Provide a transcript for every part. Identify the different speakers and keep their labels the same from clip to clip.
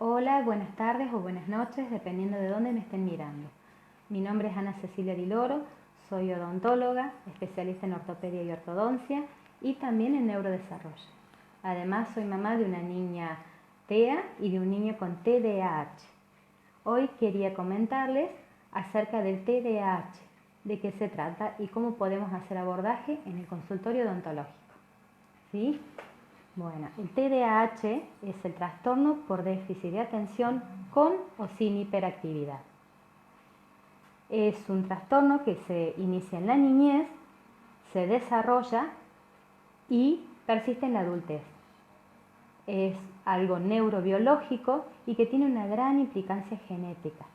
Speaker 1: Hola, buenas tardes o buenas noches, dependiendo de dónde me estén mirando. Mi nombre es Ana Cecilia Di Loro, soy odontóloga, especialista en ortopedia y ortodoncia y también en neurodesarrollo. Además, soy mamá de una niña TEA y de un niño con TDAH. Hoy quería comentarles acerca del TDAH, de qué se trata y cómo podemos hacer abordaje en el consultorio odontológico. ¿Sí? Bueno, el TDAH es el trastorno por déficit de atención con o sin hiperactividad. Es un trastorno que se inicia en la niñez, se desarrolla y persiste en la adultez. Es algo neurobiológico y que tiene una gran implicancia genética.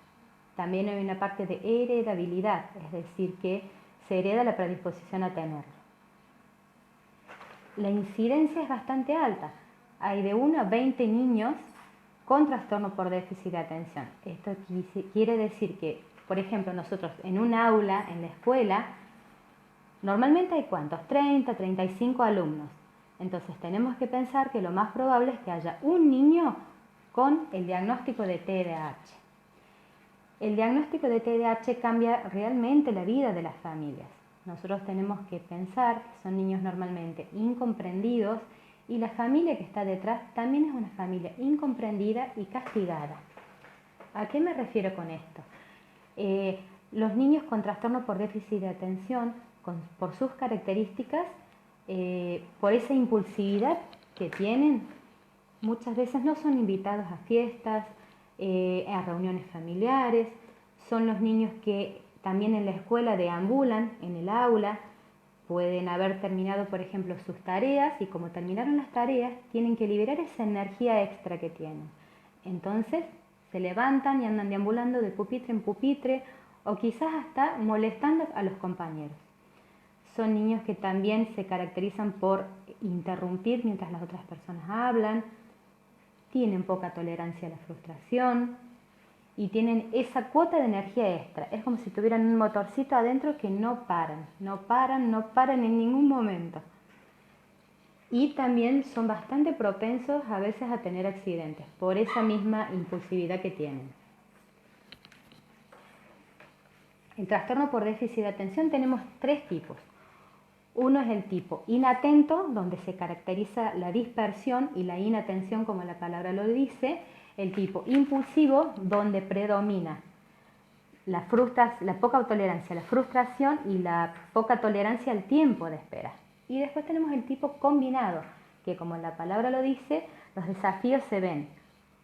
Speaker 1: También hay una parte de heredabilidad, es decir, que se hereda la predisposición a tenerlo. La incidencia es bastante alta. Hay de 1 a 20 niños con trastorno por déficit de atención. Esto quiere decir que, por ejemplo, nosotros en un aula, en la escuela, normalmente hay ¿cuántos? 30, 35 alumnos. Entonces tenemos que pensar que lo más probable es que haya un niño con el diagnóstico de TDAH. El diagnóstico de TDAH cambia realmente la vida de las familias. Nosotros tenemos que pensar que son niños normalmente incomprendidos y la familia que está detrás también es una familia incomprendida y castigada. ¿A qué me refiero con esto? Los niños con trastorno por déficit de atención, por sus características, por esa impulsividad que tienen, muchas veces no son invitados a fiestas, a reuniones familiares. Son los niños que también en la escuela deambulan en el aula, pueden haber terminado, por ejemplo, sus tareas y como terminaron las tareas, tienen que liberar esa energía extra que tienen. Entonces se levantan y andan deambulando de pupitre en pupitre o quizás hasta molestando a los compañeros. Son niños que también se caracterizan por interrumpir mientras las otras personas hablan, tienen poca tolerancia a la frustración y tienen esa cuota de energía extra. Es como si tuvieran un motorcito adentro que no paran en ningún momento. Y también son bastante propensos a veces a tener accidentes por esa misma impulsividad que tienen. El trastorno por déficit de atención tenemos 3 tipos. Uno es el tipo inatento, donde se caracteriza la dispersión y la inatención, como la palabra lo dice. El tipo impulsivo, donde predomina la poca tolerancia a la frustración y la poca tolerancia al tiempo de espera. Y después tenemos el tipo combinado, que como la palabra lo dice, los desafíos se ven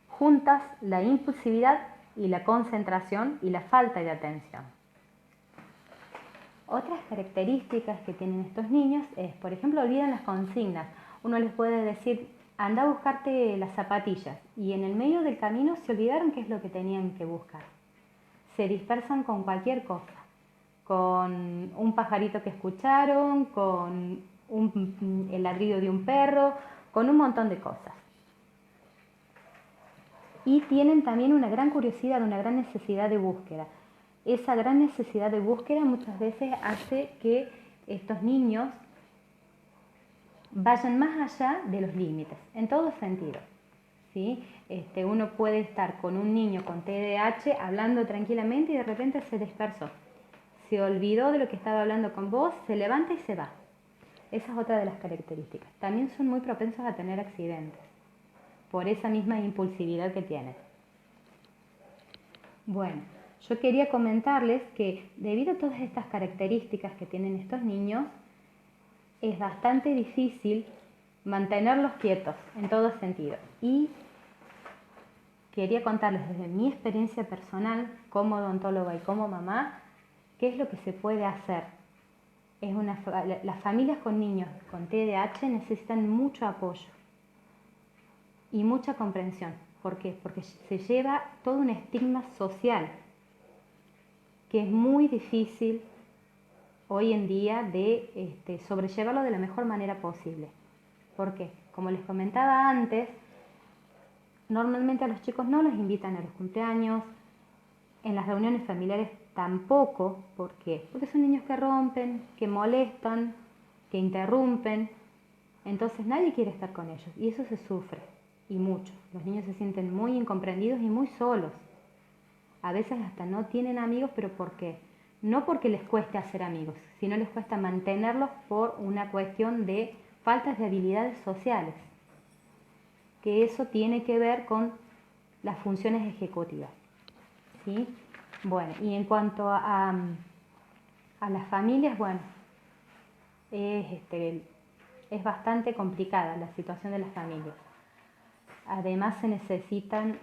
Speaker 1: juntas la impulsividad y la concentración y la falta de atención. Otras características que tienen estos niños es, por ejemplo, olvidan las consignas. Uno les puede decir, anda a buscarte las zapatillas, y en el medio del camino se olvidaron qué es lo que tenían que buscar. Se dispersan con cualquier cosa, con un pajarito que escucharon, con el ladrido de un perro, con un montón de cosas. Y tienen también una gran curiosidad, una gran necesidad de búsqueda. Esa gran necesidad de búsqueda muchas veces hace que estos niños vayan más allá de los límites, en todo sentido. ¿Sí? Uno puede estar con un niño con TDAH hablando tranquilamente y de repente se dispersó. Se olvidó de lo que estaba hablando con vos, se levanta y se va. Esa es otra de las características. También son muy propensos a tener accidentes por esa misma impulsividad que tienen. Bueno, yo quería comentarles que debido a todas estas características que tienen estos niños, es bastante difícil mantenerlos quietos en todo sentido. Y quería contarles desde mi experiencia personal como odontóloga y como mamá, qué es lo que se puede hacer. Las familias con niños con TDAH necesitan mucho apoyo y mucha comprensión. ¿Por qué? Porque se lleva todo un estigma social que es muy difícil hoy en día de sobrellevarlo de la mejor manera posible. ¿Por qué? Como les comentaba antes, normalmente a los chicos no los invitan a los cumpleaños, en las reuniones familiares tampoco. ¿Por qué? Porque son niños que rompen, que molestan, que interrumpen. Entonces nadie quiere estar con ellos y eso se sufre. y mucho. Los niños se sienten muy incomprendidos y muy solos. A veces hasta no tienen amigos, pero ¿por qué? No porque les cueste hacer amigos, sino les cuesta mantenerlos por una cuestión de faltas de habilidades sociales, que eso tiene que ver con las funciones ejecutivas, ¿sí? Bueno, y en cuanto a las familias, bueno, es bastante complicada la situación de las familias. Además se necesitan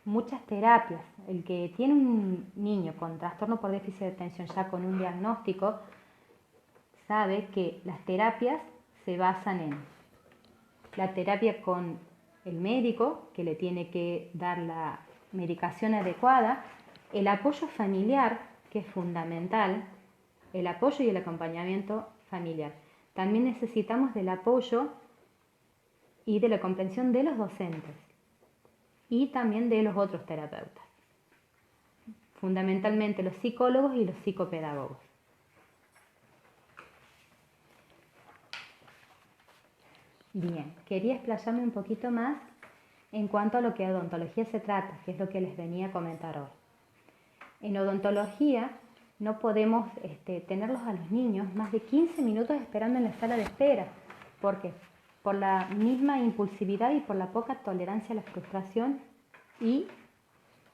Speaker 1: muchas terapias. El que tiene un niño con trastorno por déficit de atención ya con un diagnóstico sabe que las terapias se basan en la terapia con el médico, que le tiene que dar la medicación adecuada, el apoyo familiar, que es fundamental, el apoyo y el acompañamiento familiar. También necesitamos del apoyo y de la comprensión de los docentes y también de los otros terapeutas, fundamentalmente los psicólogos y los psicopedagogos. Bien, quería explayarme un poquito más en cuanto a lo que odontología se trata, que es lo que les venía a comentar hoy. En odontología no podemos tenerlos a los niños más de 15 minutos esperando en la sala de espera. ¿Por qué? Por la misma impulsividad y por la poca tolerancia a la frustración y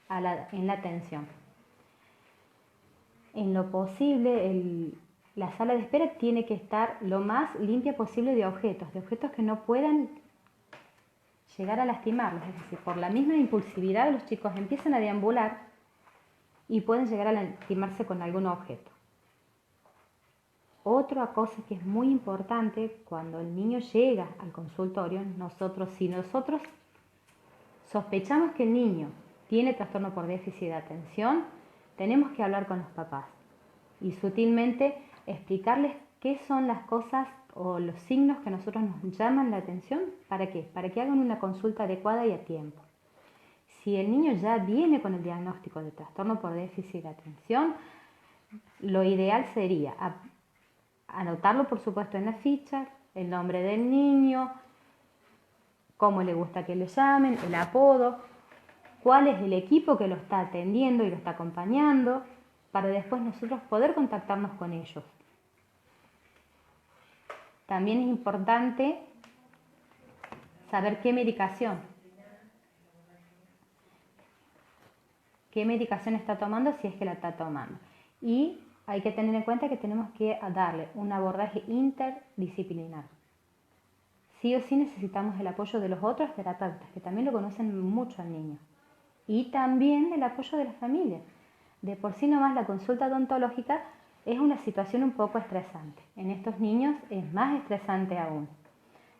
Speaker 1: en la atención. En lo posible, la sala de espera tiene que estar lo más limpia posible de objetos que no puedan llegar a lastimarlos. Es decir, por la misma impulsividad los chicos empiezan a deambular y pueden llegar a lastimarse con algún objeto. Otra cosa que es muy importante cuando el niño llega al consultorio, si nosotros sospechamos que el niño tiene trastorno por déficit de atención, tenemos que hablar con los papás y sutilmente explicarles qué son las cosas o los signos que a nosotros nos llaman la atención. ¿Para qué? Para que hagan una consulta adecuada y a tiempo. Si el niño ya viene con el diagnóstico de trastorno por déficit de atención, lo ideal sería anotarlo, por supuesto, en la ficha, el nombre del niño, cómo le gusta que le llamen, el apodo, cuál es el equipo que lo está atendiendo y lo está acompañando, para después nosotros poder contactarnos con ellos. También es importante saber qué medicación está tomando, si es que la está tomando. Y hay que tener en cuenta que tenemos que darle un abordaje interdisciplinar. Sí o sí necesitamos el apoyo de los otros terapeutas, que también lo conocen mucho al niño. Y también el apoyo de la familia. De por sí nomás la consulta odontológica es una situación un poco estresante. En estos niños es más estresante aún.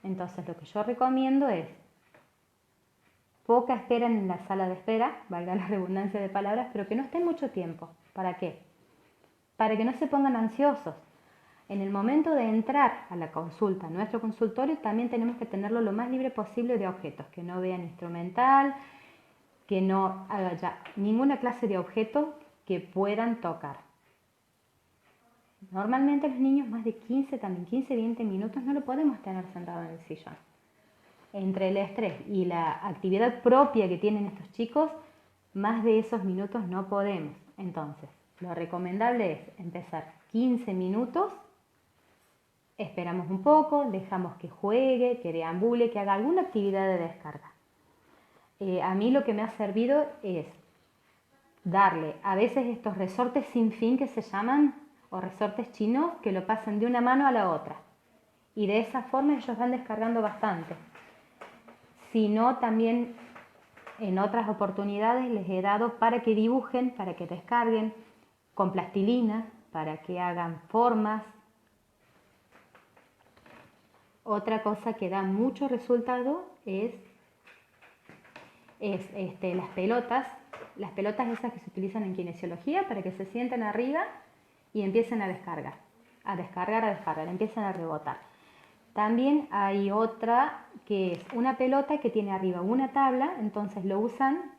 Speaker 1: Entonces lo que yo recomiendo es poca espera en la sala de espera, valga la redundancia de palabras, pero que no estén mucho tiempo. ¿Para qué? Para que no se pongan ansiosos. En el momento de entrar a la consulta, a nuestro consultorio, también tenemos que tenerlo lo más libre posible de objetos, que no vean instrumental, que no haga ya ninguna clase de objeto que puedan tocar. Normalmente los niños más de 15-20 minutos no lo podemos tener sentado en el sillón. Entre el estrés y la actividad propia que tienen estos chicos, más de esos minutos no podemos. Entonces, lo recomendable es empezar 15 minutos, esperamos un poco, dejamos que juegue, que deambule, que haga alguna actividad de descarga. A mí lo que me ha servido es darle a veces estos resortes sin fin que se llaman, o resortes chinos, que lo pasan de una mano a la otra. Y de esa forma ellos van descargando bastante. Si no, también en otras oportunidades les he dado para que dibujen, para que descarguen, con plastilina, para que hagan formas. Otra cosa que da mucho resultado es las pelotas esas que se utilizan en kinesiología para que se sienten arriba y empiecen a descargar, empiezan a rebotar. También hay otra que es una pelota que tiene arriba una tabla, entonces lo usan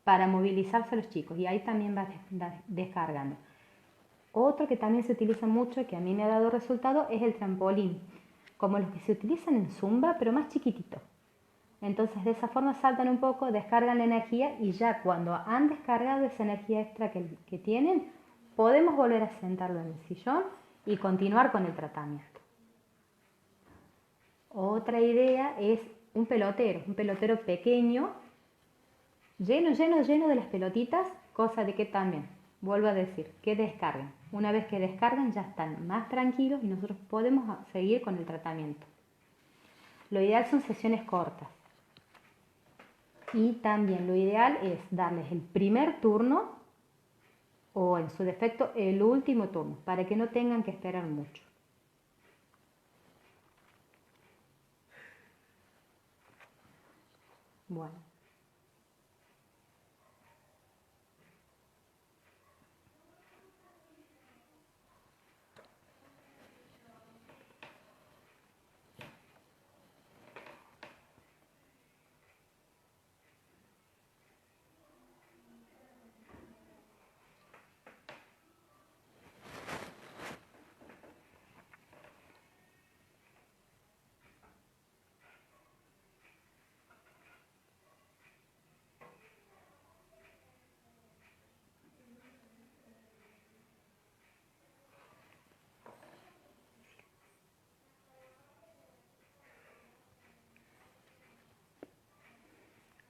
Speaker 1: para movilizarse los chicos y ahí también va descargando. Otro que también se utiliza mucho, que a mí me ha dado resultado, es el trampolín, como los que se utilizan en Zumba, pero más chiquitito. Entonces de esa forma saltan un poco, descargan la energía y ya cuando han descargado esa energía extra que tienen, podemos volver a sentarlo en el sillón y continuar con el tratamiento. Otra idea es un pelotero pequeño, lleno de las pelotitas, cosa de que también, vuelvo a decir, que descarguen. Una vez que descargan ya están más tranquilos y nosotros podemos seguir con el tratamiento. Lo ideal son sesiones cortas. Y también lo ideal es darles el primer turno o en su defecto el último turno para que no tengan que esperar mucho. Bueno.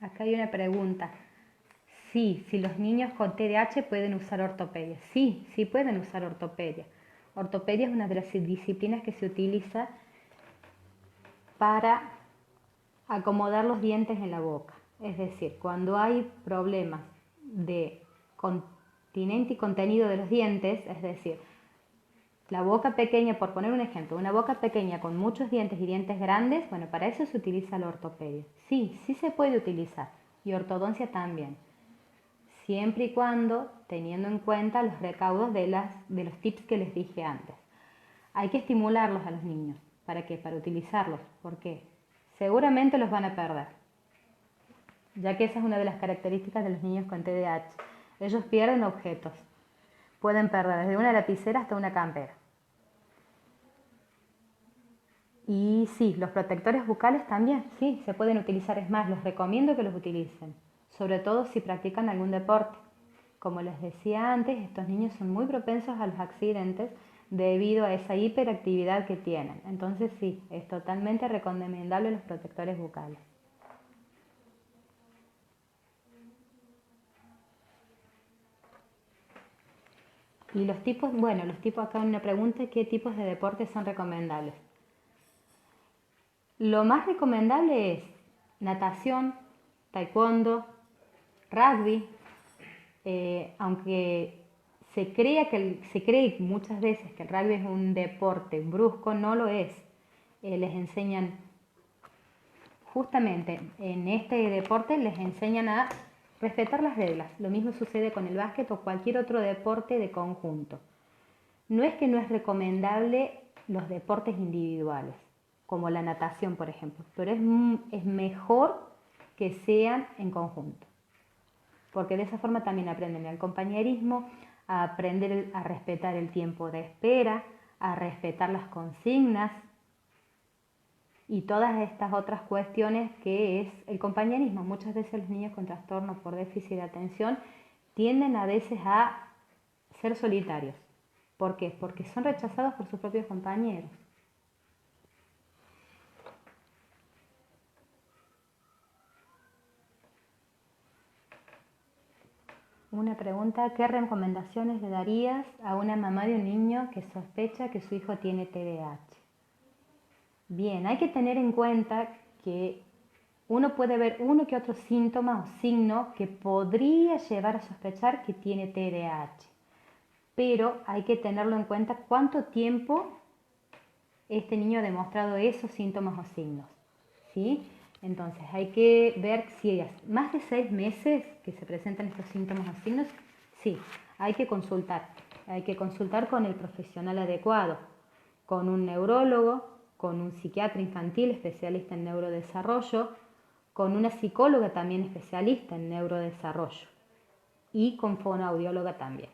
Speaker 1: Acá hay una pregunta. Sí, si los niños con TDAH pueden usar ortopedia. Sí, sí pueden usar ortopedia. Ortopedia es una de las disciplinas que se utiliza para acomodar los dientes en la boca. Es decir, cuando hay problemas de continente y contenido de los dientes, es decir, la boca pequeña, por poner un ejemplo, una boca pequeña con muchos dientes y dientes grandes, bueno, para eso se utiliza la ortopedia. Sí, sí se puede utilizar y ortodoncia también, siempre y cuando teniendo en cuenta los recaudos de los tips que les dije antes. Hay que estimularlos a los niños. ¿Para qué? Para utilizarlos. ¿Por qué? Seguramente los van a perder, ya que esa es una de las características de los niños con TDAH. Ellos pierden objetos. Pueden perder desde una lapicera hasta una campera. Y sí, los protectores bucales también, sí, se pueden utilizar. Es más, les recomiendo que los utilicen, sobre todo si practican algún deporte. Como les decía antes, estos niños son muy propensos a los accidentes debido a esa hiperactividad que tienen. Entonces sí, es totalmente recomendable los protectores bucales. Y los tipos, bueno, acá una pregunta, ¿qué tipos de deportes son recomendables? Lo más recomendable es natación, taekwondo, rugby, aunque se cree muchas veces que el rugby es un deporte brusco, no lo es. Les enseñan, justamente en este deporte les enseñan a respetar las reglas. Lo mismo sucede con el básquet o cualquier otro deporte de conjunto. No es que no es recomendable los deportes individuales, como la natación, por ejemplo, pero es mejor que sean en conjunto, porque de esa forma también aprenden el compañerismo, a aprender a respetar el tiempo de espera, a respetar las consignas y todas estas otras cuestiones que es el compañerismo. Muchas veces los niños con trastorno por déficit de atención tienden a veces a ser solitarios. ¿Por qué? Porque son rechazados por sus propios compañeros. Una pregunta, ¿qué recomendaciones le darías a una mamá de un niño que sospecha que su hijo tiene TDAH? Bien, hay que tener en cuenta que uno puede ver uno que otro síntoma o signo que podría llevar a sospechar que tiene TDAH, pero hay que tenerlo en cuenta cuánto tiempo este niño ha demostrado esos síntomas o signos, ¿sí? Entonces hay que ver si es más de 6 meses que se presentan estos síntomas o signos, sí, hay que consultar con el profesional adecuado, con un neurólogo, con un psiquiatra infantil especialista en neurodesarrollo, con una psicóloga también especialista en neurodesarrollo y con fonoaudióloga también.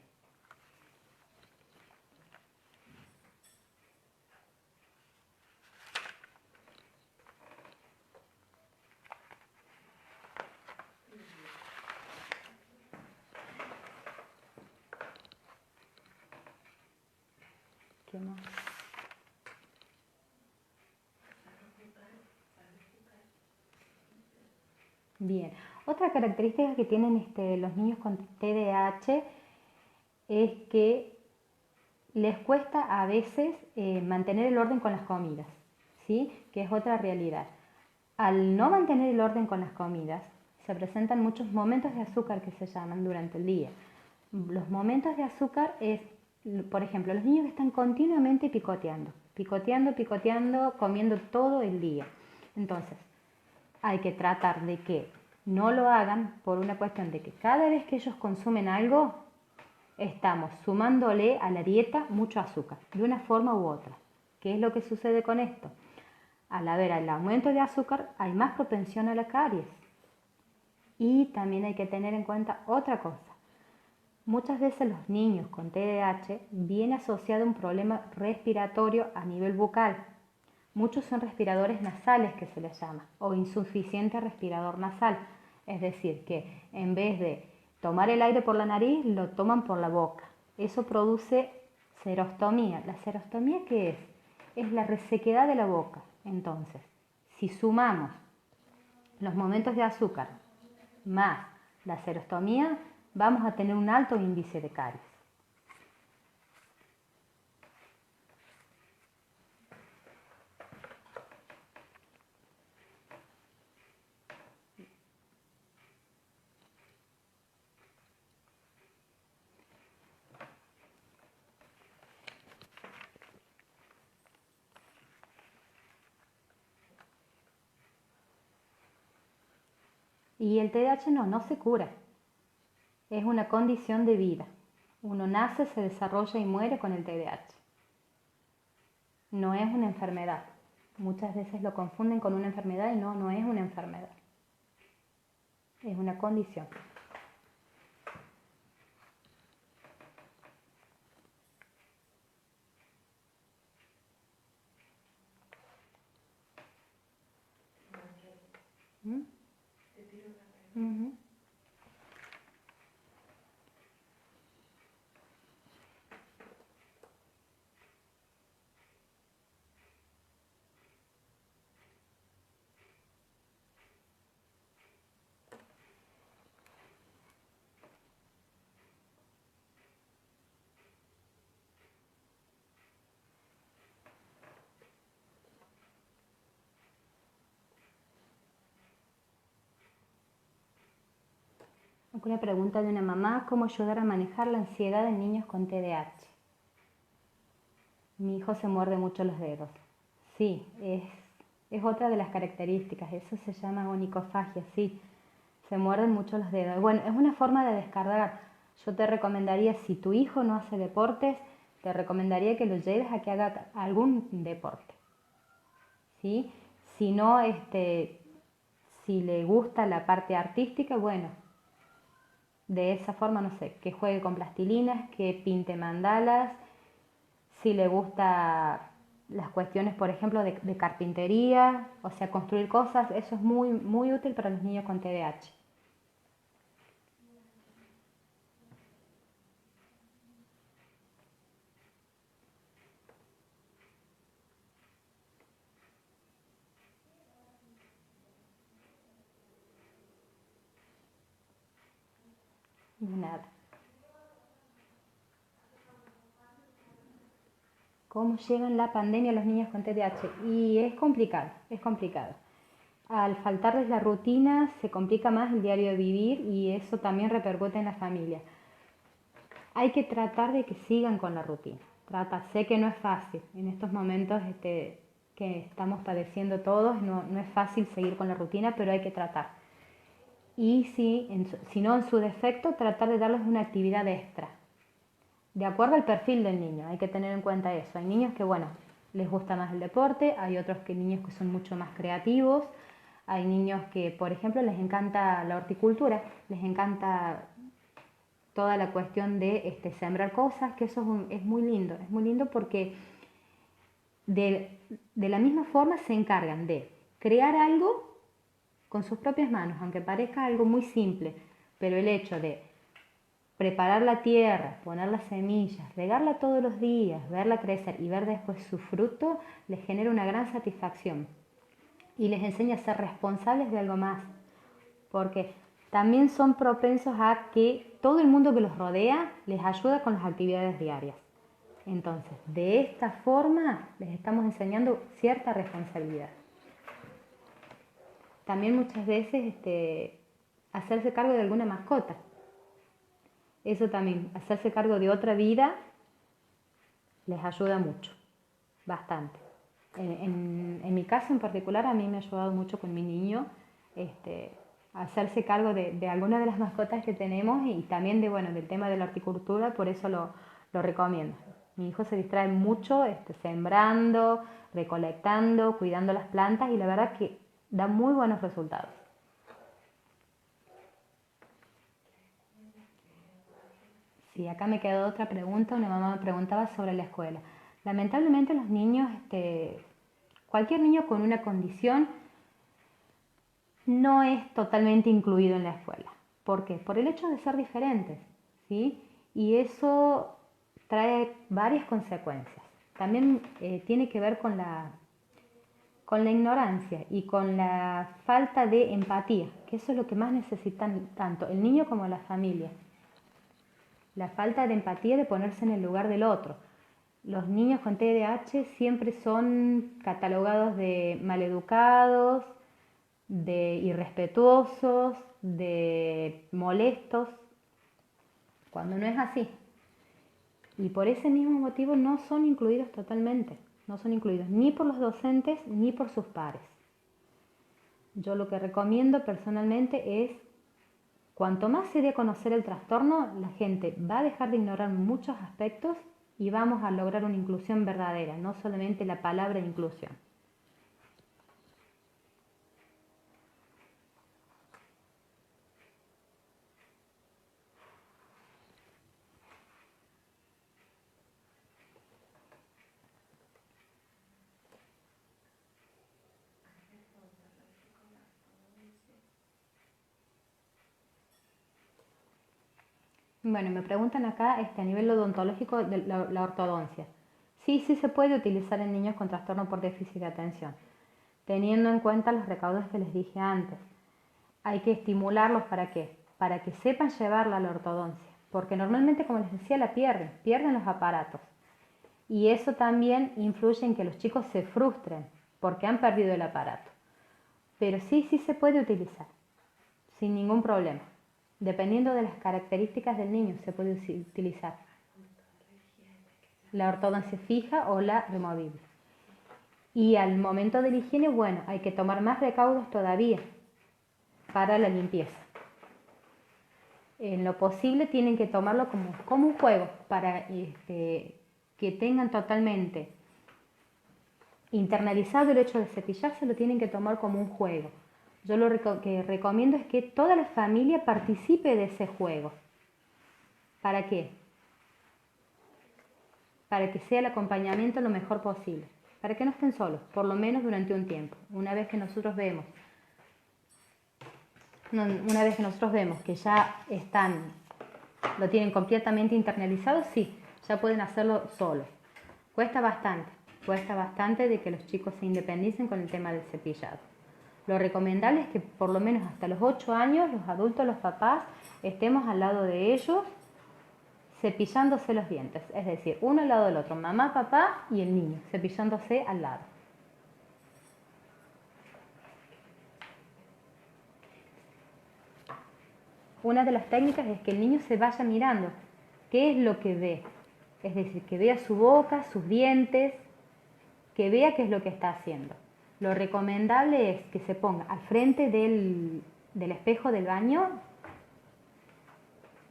Speaker 1: ¿Qué más? Bien. Otra característica que tienen los niños con TDAH es que les cuesta a veces mantener el orden con las comidas, ¿sí? Que es otra realidad. Al no mantener el orden con las comidas, se presentan muchos momentos de azúcar que se llaman durante el día. Los momentos de azúcar es, por ejemplo, los niños que están continuamente picoteando, comiendo todo el día. Entonces, hay que tratar de que no lo hagan por una cuestión de que cada vez que ellos consumen algo, estamos sumándole a la dieta mucho azúcar, de una forma u otra. ¿Qué es lo que sucede con esto? Al haber el aumento de azúcar, hay más propensión a la caries. Y también hay que tener en cuenta otra cosa. Muchas veces los niños con TDAH viene asociado a un problema respiratorio a nivel bucal. Muchos son respiradores nasales que se les llama, o insuficiente respirador nasal. Es decir, que en vez de tomar el aire por la nariz, lo toman por la boca. Eso produce xerostomía. ¿La xerostomía qué es? Es la resequedad de la boca. Entonces, si sumamos los momentos de azúcar más la xerostomía, vamos a tener un alto índice de caries. Y el TDAH no se cura, es una condición de vida. Uno nace, se desarrolla y muere con el TDAH. No es una enfermedad. Muchas veces lo confunden con una enfermedad y no es una enfermedad. Es una condición. ¿Mm? Uh-huh. Una pregunta de una mamá: ¿cómo ayudar a manejar la ansiedad en niños con TDAH? Mi hijo se muerde mucho los dedos. Sí, es otra de las características. Eso se llama onicofagia, sí. Se muerden mucho los dedos. Bueno, es una forma de descargar. Yo te recomendaría, si tu hijo no hace deportes, te recomendaría que lo lleves a que haga algún deporte, ¿sí? Si no, si le gusta la parte artística, bueno, de esa forma, no sé, que juegue con plastilinas, que pinte mandalas. Si le gusta las cuestiones, por ejemplo, de carpintería, o sea, construir cosas, eso es muy, muy útil para los niños con TDAH. De nada. ¿Cómo llegan la pandemia a los niños con TDAH? Y es complicado, es complicado. Al faltarles la rutina se complica más el diario de vivir y eso también repercute en la familia. Hay que tratar de que sigan con la rutina. Sé que no es fácil. En estos momentos que estamos padeciendo todos, no es fácil seguir con la rutina, pero hay que tratar. Y si no, en su defecto, tratar de darles una actividad extra. De acuerdo al perfil del niño, hay que tener en cuenta eso. Hay niños que, bueno, les gusta más el deporte, hay otros niños que son mucho más creativos, hay niños que, por ejemplo, les encanta la horticultura, les encanta toda la cuestión de sembrar cosas, que eso es muy lindo porque de la misma forma se encargan de crear algo con sus propias manos, aunque parezca algo muy simple, pero el hecho de preparar la tierra, poner las semillas, regarla todos los días, verla crecer y ver después su fruto, les genera una gran satisfacción y les enseña a ser responsables de algo más, porque también son propensos a que todo el mundo que los rodea les ayuda con las actividades diarias. Entonces, de esta forma les estamos enseñando cierta responsabilidad. También muchas veces hacerse cargo de alguna mascota. Eso también, hacerse cargo de otra vida, les ayuda mucho, bastante. En mi caso en particular, a mí me ha ayudado mucho con mi niño hacerse cargo de algunas de las mascotas que tenemos y también del tema de la horticultura, por eso lo recomiendo. Mi hijo se distrae mucho sembrando, recolectando, cuidando las plantas y la verdad que da muy buenos resultados. Sí, acá me quedó otra pregunta. Una mamá me preguntaba sobre la escuela. Lamentablemente los niños, cualquier niño con una condición no es totalmente incluido en la escuela. ¿Por qué? Por el hecho de ser diferentes, ¿sí? Y eso trae varias consecuencias. También tiene que ver con la ignorancia y con la falta de empatía, que eso es lo que más necesitan tanto el niño como la familia. La falta de empatía de ponerse en el lugar del otro. Los niños con TDAH siempre son catalogados de maleducados, de irrespetuosos, de molestos, cuando no es así. Y por ese mismo motivo no son incluidos totalmente, no son incluidos ni por los docentes ni por sus pares. Yo lo que recomiendo personalmente es, cuanto más se dé a conocer el trastorno, la gente va a dejar de ignorar muchos aspectos y vamos a lograr una inclusión verdadera, no solamente la palabra inclusión. Bueno, me preguntan acá a nivel odontológico de la ortodoncia. Sí, sí se puede utilizar en niños con trastorno por déficit de atención, teniendo en cuenta los recaudos que les dije antes. Hay que estimularlos ¿para qué? Para que sepan llevarla a la ortodoncia, porque normalmente, como les decía, la pierden los aparatos. Y eso también influye en que los chicos se frustren porque han perdido el aparato. Pero sí, sí se puede utilizar, sin ningún problema. Dependiendo de las características del niño se puede utilizar la ortodoncia fija o la removible. Y al momento de la higiene, bueno, hay que tomar más recaudos todavía para la limpieza. En lo posible tienen que tomarlo como un juego para que tengan totalmente internalizado el hecho de cepillarse, lo tienen que tomar como un juego. Yo lo que recomiendo es que toda la familia participe de ese juego. ¿Para qué? Para que sea el acompañamiento lo mejor posible. Para que no estén solos, por lo menos durante un tiempo. Una vez que nosotros vemos que ya lo tienen completamente internalizado, sí, ya pueden hacerlo solos. Cuesta bastante de que los chicos se independicen con el tema del cepillado. Lo recomendable es que por lo menos hasta los 8 años los adultos, los papás, estemos al lado de ellos cepillándose los dientes. Es decir, uno al lado del otro, mamá, papá y el niño, cepillándose al lado. Una de las técnicas es que el niño se vaya mirando qué es lo que ve. Es decir, que vea su boca, sus dientes, que vea qué es lo que está haciendo. Lo recomendable es que se ponga al frente del espejo del baño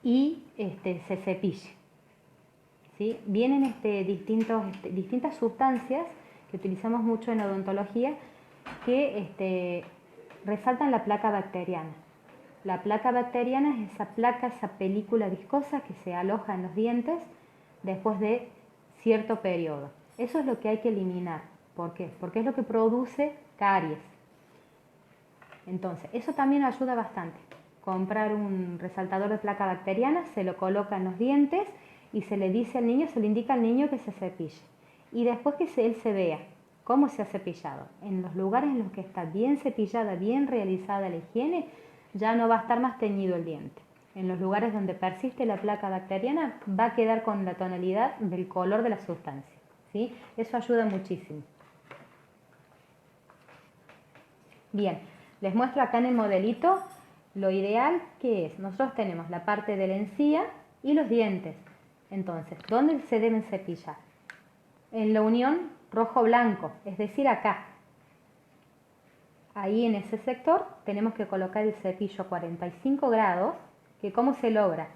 Speaker 1: y se cepille. ¿Sí? Vienen distintas sustancias que utilizamos mucho en odontología que resaltan la placa bacteriana. La placa bacteriana es esa película viscosa que se aloja en los dientes después de cierto periodo. Eso es lo que hay que eliminar. ¿Por qué? Porque es lo que produce caries. Entonces, eso también ayuda bastante. comprar un resaltador de placa bacteriana, se lo coloca en los dientes y se le dice al niño, se le indica al niño que se cepille. Y después que él se vea cómo se ha cepillado, en los lugares en los que está bien cepillada, bien realizada la higiene, ya no va a estar más teñido el diente. En los lugares donde persiste la placa bacteriana va a quedar con la tonalidad del color de la sustancia, ¿sí? Eso ayuda muchísimo. Bien, les muestro acá en el modelito lo ideal que es. Nosotros tenemos la parte de la encía y los dientes. Entonces, ¿dónde se deben cepillar? En la unión rojo-blanco, es decir, acá. Ahí en ese sector tenemos que colocar el cepillo a 45 grados, que ¿cómo se logra?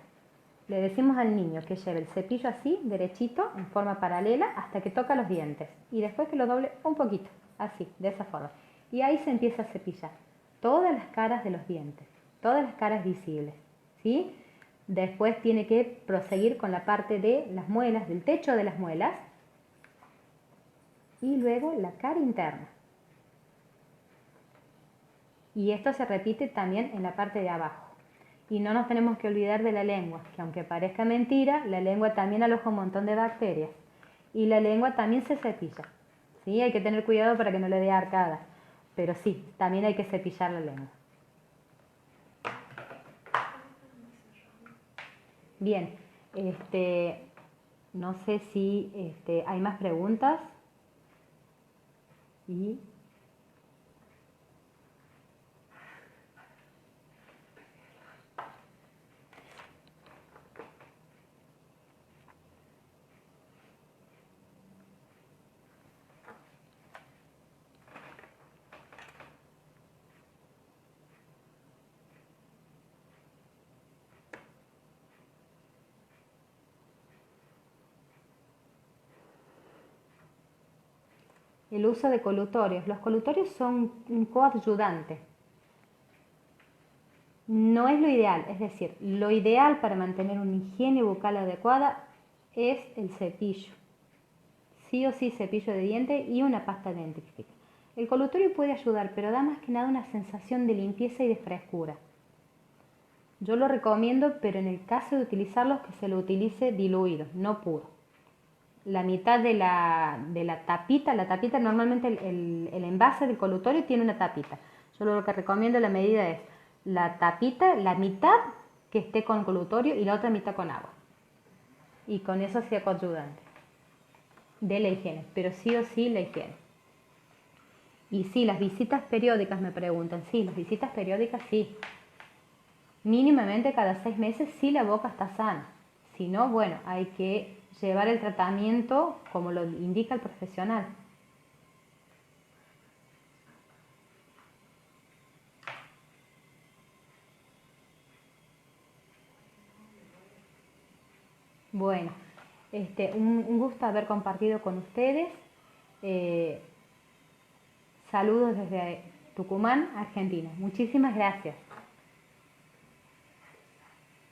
Speaker 1: Le decimos al niño que lleve el cepillo así, derechito, en forma paralela, hasta que toca los dientes. Y después que lo doble un poquito, así, de esa forma. Y ahí se empieza a cepillar todas las caras de los dientes, todas las caras visibles, ¿sí? Después tiene que proseguir con la parte de las muelas, del techo de las muelas, y luego la cara interna. Y esto se repite también en la parte de abajo. Y no nos tenemos que olvidar de la lengua, que aunque parezca mentira, la lengua también aloja un montón de bacterias. Y la lengua también se cepilla, ¿sí? Hay que tener cuidado para que no le dé arcadas, pero sí, también hay que cepillar la lengua. Bien, no sé si hay más preguntas. Y el uso de colutorios. Los colutorios son un coadyuvante. No es lo ideal, es decir, lo ideal para mantener una higiene bucal adecuada es el cepillo. Sí o sí cepillo de diente y una pasta dentífrica. El colutorio puede ayudar, pero da más que nada una sensación de limpieza y de frescura. Yo lo recomiendo, pero en el caso de utilizarlos, que se lo utilice diluido, no puro. La mitad de la tapita, normalmente el envase del colutorio tiene una tapita. Yo lo que recomiendo la medida es la tapita, la mitad que esté con colutorio y la otra mitad con agua. Y con eso sea coadyuvante de la higiene, pero sí o sí la higiene. Y sí, las visitas periódicas me preguntan, sí, las visitas periódicas sí. Mínimamente cada 6 meses si la boca está sana. Si no, bueno, hay que llevar el tratamiento como lo indica el profesional. Bueno, un gusto haber compartido con ustedes. Saludos desde Tucumán, Argentina. Muchísimas gracias.